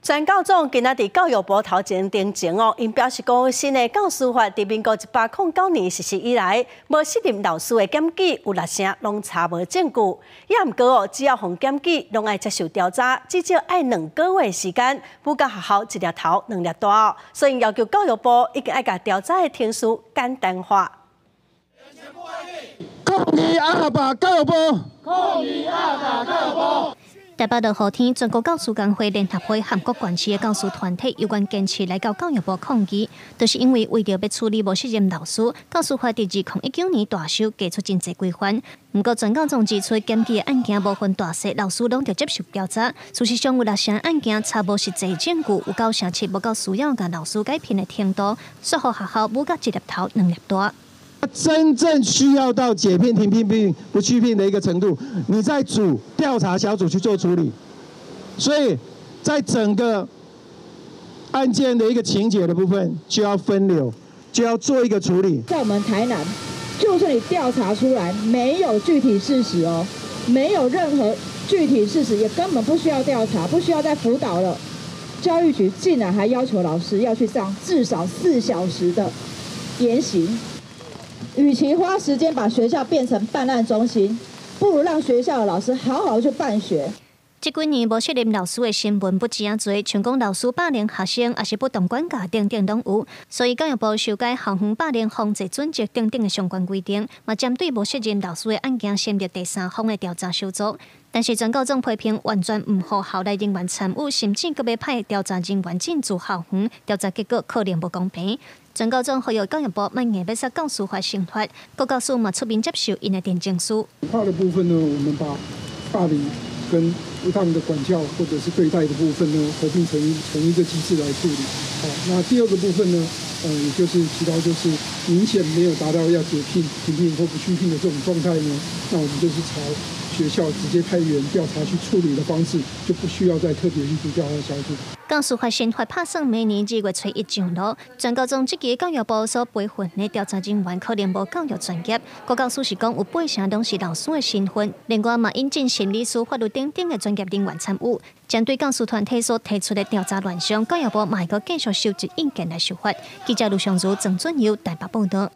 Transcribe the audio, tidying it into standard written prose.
全教总今仔伫教育部头前澄清因表示讲新的教师法伫民国1809年实施以来，无适任老师的检举有6成拢查无证据，也毋过只要互检举，拢爱接受调查，至少爱2个月时间，不甲学校一粒头2粒大，所以要求教育部一定爱甲调查的程序简单化。抗议阿爸教育部！抗议阿爸教育部！台北的后天，全国教师工会联合会韩国管区的教师团体有关坚持来到教育部抗议，就是因为为着要处理无适任老师，教师法伫2019年大修加出真侪规范。不过，全教总指出，检举的案件部分大细老师拢要接受调查。事实上，有6成案件查无实际证据，有9成七无够需要甲老师改评的程度，说服学校无甲一粒头2粒大。真正需要到解聘、停聘并不续聘的一个程度，你在组调查小组去做处理。所以在整个案件的一个情节的部分，就要分流，就要做一个处理。在我们台南，就算你调查出来没有具体事实哦，没有任何具体事实，也根本不需要调查，不需要再辅导了。教育局竟然还要求老师要去上至少4小时的研习。与其花时间把学校变成办案中心，不如让学校的老师好好去办学。这几年无适任老师的新闻不止啊多，像讲老师霸凌学生，也是不当管教等等拢有。所以教育部修改校园霸凌防治准则等等的相关规定，嘛针对无适任老师的案件成立第3方的调查小组。但是全教总批评完全唔互校内人员参与，甚至阁要派调查人员进驻校园，调查结果可能不公平。全教总呼吁教育部卖硬要杀教师法刑法，各教师嘛出面接受因的电证书。怕的部分呢，我们把霸凌跟不当的管教或者是对待的部分呢，合并成一个机制来处理。好，那第2个部分呢，也就是提到就是明显没有达到要解聘、停聘或不续聘的这种状态呢，那我们就是朝学校直接派员调查去处理的方式，就不需要再特别去组调查小组。教师法新法拍算明年2月初1上路，全教总这期教育部所培训的调查人员可能无教育专业，国教师是讲有8成拢是老师的身份，另外嘛引进心理师、法律等等的专业人员参与。针对教师团体所提出的调查乱象，教育部嘛会继续收集意见来修法。记者卢尚如、郑俊尧台北报道。